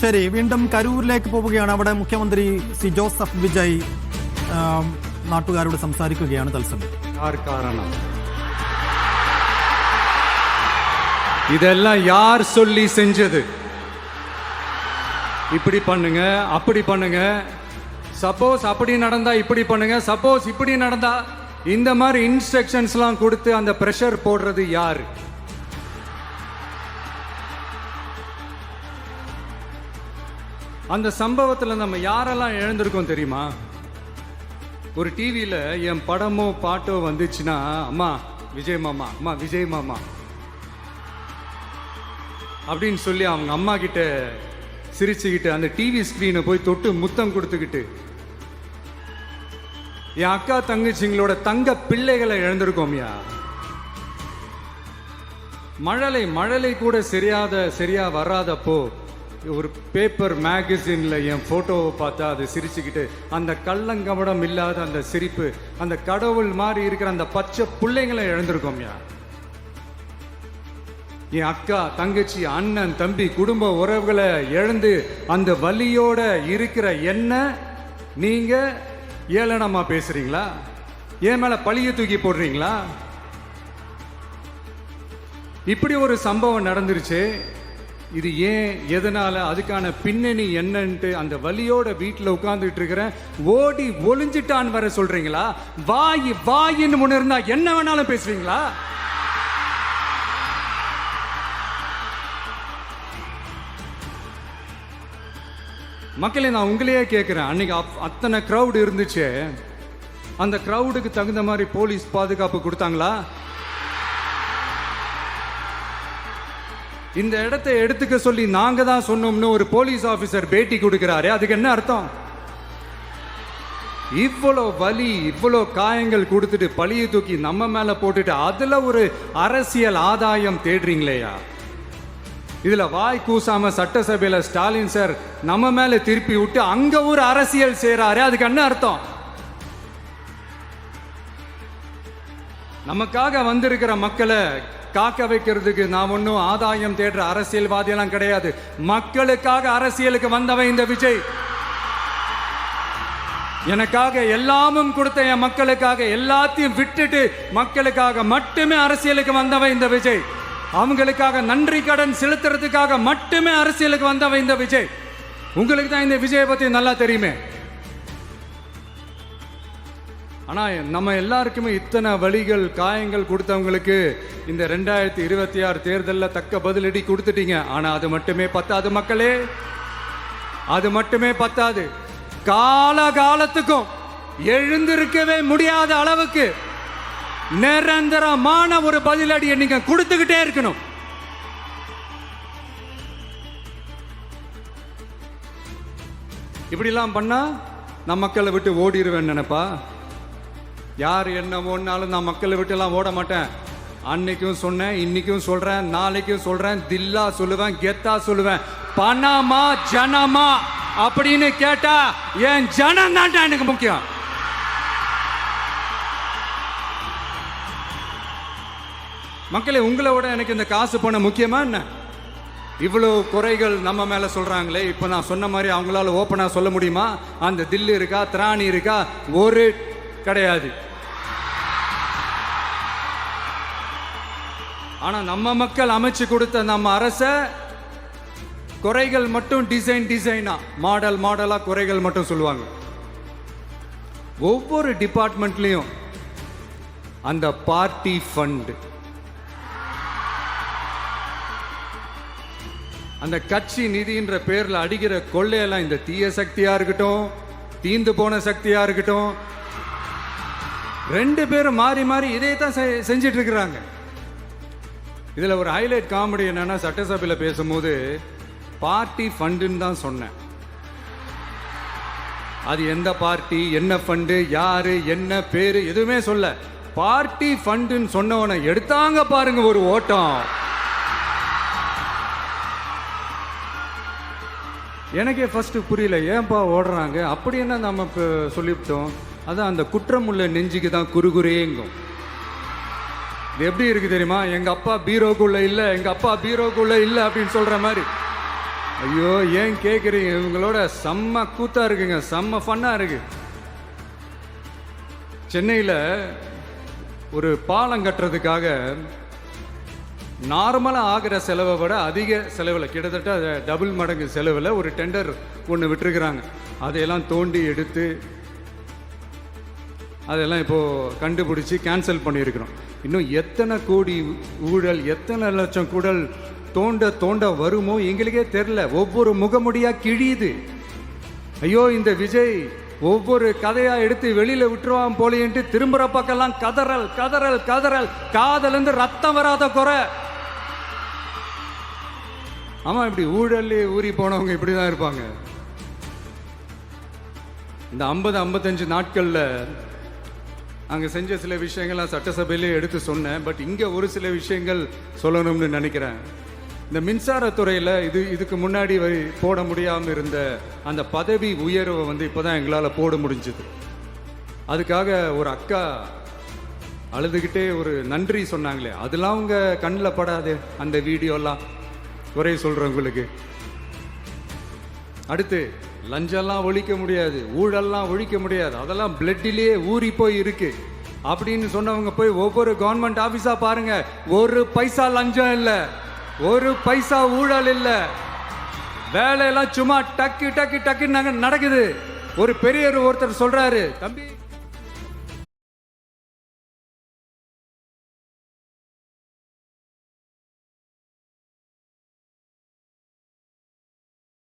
ശരി, വീണ്ടും കരൂരിലേക്ക് പോവുകയാണ്. അവിടെ മുഖ്യമന്ത്രി സി ജോസഫ് വിജയ് നാട്ടുകാരോട് സംസാരിക്കുകയാണ് തത്സമയം. കാരണം இதெல்லாம் யார் சொல்லி செஞ்சது? இப்படி பண்ணுங்க, அப்படி பண்ணுங்க, சப்போஸ் அப்படி நடந்தா இப்படி பண்ணுங்க, சப்போஸ் இப்படி நடந்தா இந்த மாதிரி இன்ஸ்ட்ரக்ஷன்ஸ்லாம் கொடுத்து அந்த பிரஷர் போடுறது யாரு? அந்த சம்பவத்தில் நம்ம யாரெல்லாம் எழுந்திருக்கோம் தெரியுமா? ஒரு டிவியில் என் படமோ பாட்டோ வந்துச்சுன்னா, அம்மா விஜய் மாமா, அம்மா விஜய் மாமா அப்படின்னு சொல்லி அவங்க அம்மா கிட்ட சிரிச்சுக்கிட்டு அந்த டிவி ஸ்கிரீனை போய் தொட்டு முத்தம் கொடுத்துக்கிட்டு என் அக்கா தங்கச்சிங்களோட தங்க பிள்ளைகளை இழந்திருக்கோம்யா. மழலை கூட சரியா வராதப்போ ஒரு பேப்பர் மேகசின்ல என் போட்டோவை பார்த்தா அது சிரிச்சுக்கிட்டு அந்த கள்ளங்கபடம் இல்லாத அந்த சிரிப்பு, அந்த கடவுள் மாதிரி இருக்கிற அந்த பச்சை பிள்ளைங்களை இழந்திருக்கோம்யா. என் அக்கா தங்கச்சி அண்ணன் தம்பி குடும்ப உறவுகளை இழந்து அந்த வலியோட இருக்கிற என்ன நீங்க ஏளனமா பேசுறீங்களா? என் மேல பழிய தூக்கி போடுறீங்களா? இப்படி ஒரு சம்பவம் நடந்துருச்சு. இது ஏன், எதனால, அதுக்கான பின்னணி என்னன்ட்டு அந்த வலியோட வீட்டில் உட்கார்ந்துட்டு இருக்கிற ஓடி ஒளிஞ்சிட்டான்னு வர சொல்றீங்களா? வாயின்னு முன்னிருந்தா என்ன வேணாலும் பேசுவீங்களா? மக்களே, நான் உங்களையே கேட்குறேன், அன்னைக்கு அத்தனை க்ரௌடு இருந்துச்சு, அந்த க்ரௌடுக்கு தகுந்த மாதிரி போலீஸ் பாதுகாப்பு கொடுத்தாங்களா? இந்த இடத்தை எடுத்துக்க சொல்லி நாங்க தான் சொன்னோம்னு ஒரு போலீஸ் ஆபீசர் பேட்டி கொடுக்கிறாரு, அதுக்கு என்ன அர்த்தம்? இவ்வளோ வலி, இவ்வளோ காயங்கள் கொடுத்துட்டு பழியை தூக்கி நம்ம மேல போட்டுட்டு அதுல ஒரு அரசியல் ஆதாயம் தேடுறீங்களேயா? இதுல வாய் கூசாம சட்டசபையில ஸ்டாலின் சார் நம்ம மேல திருப்பி விட்டு அங்க ஒரு அரசியல் செய்யறாரு, அதுக்கு என்ன அர்த்தம்? நமக்காக வந்திருக்கிற மக்களை காக்க வைக்கிறதுக்கு நான் ஒன்னும் ஆதாயம் தேடுற அரசியல்வாதியெல்லாம் கிடையாது. மக்களுக்காக அரசியலுக்கு வந்தவன் இந்த விஜய். எனக்காக எல்லாமும் கொடுத்த என் மக்களுக்காக எல்லாத்தையும் விட்டுட்டு மக்களுக்காக மட்டுமே அரசியலுக்கு வந்தவன் இந்த விஜய். அவங்களுக்காக நன்றி கடன் செலுத்துறதுக்காக மட்டுமே அரசியலுக்கு வந்தவன் இந்த விஜய். உங்களுக்கு தான் இந்த விஜயை பத்தி நல்லா தெரியுமே. ஆனா நம்ம எல்லாருக்குமே இத்தனை வலிகள் காயங்கள் கொடுத்தவங்களுக்கு இந்த 2026 தேர்தலில் தக்க பதிலடி கொடுத்துட்டீங்க. ஆனா அது மட்டுமே பத்தாது மக்களே, அது மட்டுமே பத்தாது. காலகாலத்துக்கும் எழுந்திருக்கவே முடியாத அளவுக்கு நிரந்தரமான ஒரு பதிலடியை நீங்க கொடுத்துக்கிட்டே இருக்கணும். இப்படிலாம் பண்ணா நான் மக்களை விட்டு ஓடிடுவேன் நினைப்பா? யார் என்ன ஓடினாலும் நான் மக்களை விட்டு எல்லாம் ஓட மாட்டேன். அன்னைக்கும் சொன்னேன், இன்னைக்கும் சொல்றேன், நாளைக்கும் சொல்றேன், தில்லா சொல்லுவேன், கெத்தா சொல்லுவேன். பணமா ஜனமா அப்படின்னு கேட்டா என் ஜனம் தான் எனக்கு முக்கியம். மக்களே, உங்களை விட எனக்கு இந்த காசு பணம் முக்கியமா என்ன? இவ்வளோ குறைகள் நம்ம மேல சொல்றாங்களே, இப்போ நான் சொன்ன மாதிரி அவங்களால ஓப்பனா சொல்ல முடியுமா? அந்த தில்லு இருக்கா, திராணி இருக்கா? ஒரு கிடையாது. ஆனா நம்ம மக்கள் அமைச்சு கொடுத்த நம்ம அரச குறைகள் மட்டும் டிசைனா மாடலா குறைகள் மட்டும் சொல்லுவாங்க. ஒவ்வொரு டிபார்ட்மெண்ட்லயும் அந்த பார்ட்டி ஃபண்ட், அந்த கட்சி நிதின்ற பேர்ல அடிக்கிற கொள்ளையெல்லாம் இந்த தீய சக்தியா இருக்கட்டும், தீந்து போன சக்தியா இருக்கட்டும், ரெண்டு பேரும் மாறி மாறி இதே தான் செஞ்சிட்டு இருக்கிறாங்க. இதுல ஒரு ஹைலைட் காமெடி என்னன்னா, சட்டசபையில் பேசும்போது பார்ட்டி ஃபண்டுன்னு தான் சொன்னேன். அது எந்த பார்ட்டி, என்ன ஃபண்டு, யாரு, என்ன பேரு எதுவுமே சொல்ல. பார்ட்டி ஃபண்டுன்னு சொன்னவனை எடுத்தாங்க பாருங்க ஒரு ஓட்டம். எனக்கே ஃபர்ஸ்ட் புரியல, ஏன்பா ஓடுறாங்க? அப்படி என்ன நம்ம இப்போ சொல்லிவிட்டோம். அதான் அந்த குற்றம் உள்ள நெஞ்சுக்கு தான் குறுகுறேங்கும். இது எப்படி இருக்கு தெரியுமா? எங்க அப்பா பீரோக்குள்ள இல்லை, எங்க அப்பா பீரோக்குள்ள இல்லை அப்படின்னு சொல்ற மாதிரி ஐயோ ஏன் கேட்குறீங்க, இவங்களோட செம்ம கூத்தா இருக்குங்க, செம்ம ஃபன்னாக இருக்கு. சென்னையில் ஒரு பாலம் கட்டுறதுக்காக நார்மலாக ஆகிற செலவை விட அதிக செலவில், கிட்டத்தட்ட டபுள் மடங்கு செலவில் ஒரு டெண்டர் ஒன்று விட்டுருக்குறாங்க. அதையெல்லாம் தோண்டி எடுத்து அதெல்லாம் இப்போது கண்டுபிடிச்சி கேன்சல் பண்ணியிருக்கிறோம். இன்னும் எத்தனை கோடி ஊழல், எத்தனை லட்சம் கூடல் தோண்ட தோண்ட வருமோ எங்களுக்கே தெரில. ஒவ்வொரு முகமுடியாக கிழியுது. ஐயோ இந்த விஜய் ஒவ்வொரு கதையா எடுத்து வெளியில விட்டுருவான் போலேன்ட்டு திரும்புற பக்கம்லாம் கதறல் கதறல் கதறல், காதலேருந்து ரத்தம் வராத குறை. ஆமா, இப்படி ஊழல் ஊறி போனவங்க இப்படிதான் இருப்பாங்க. இந்த 50-55 நாட்கள்ல அங்க செஞ்ச சில விஷயங்கள் சட்டசபையிலே எடுத்து சொன்னேன். பட் இங்க ஒரு சில விஷயங்கள் சொல்லணும்னு நினைக்கிறேன். இந்த மின்சாரத்துறையில் இதுக்கு முன்னாடி போட முடியாமல் இருந்த அந்த பதவி உயர்வை இப்போதான் எங்களால் போட முடிஞ்சுது. அதுக்காக ஒரு அக்கா அழுதுகிட்டே ஒரு நன்றி சொன்னாங்களே, அதெல்லாம் அவங்க கண்ணில் படாது. அந்த வீடியோலாம் குறை சொல்கிறவங்களுக்கு. அடுத்து லஞ்சம்லாம் ஒழிக்க முடியாது, ஊழல்லாம் ஒழிக்க முடியாது, அதெல்லாம் பிளட்டிலேயே ஊறி போய் இருக்கு அப்படின்னு சொன்னவங்க போய் ஒவ்வொரு கவர்மெண்ட் ஆஃபீஸாக பாருங்க. ஒரு பைசா லஞ்சம் இல்லை, ஒரு பைசா ஊழல் இல்ல. வேலையெல்லாம் சும்மா டக்கு டக்கு டக்குன்னு நடக்குது. ஒரு பெரியவர் ஒருத்தர் சொல்றாரு, தம்பி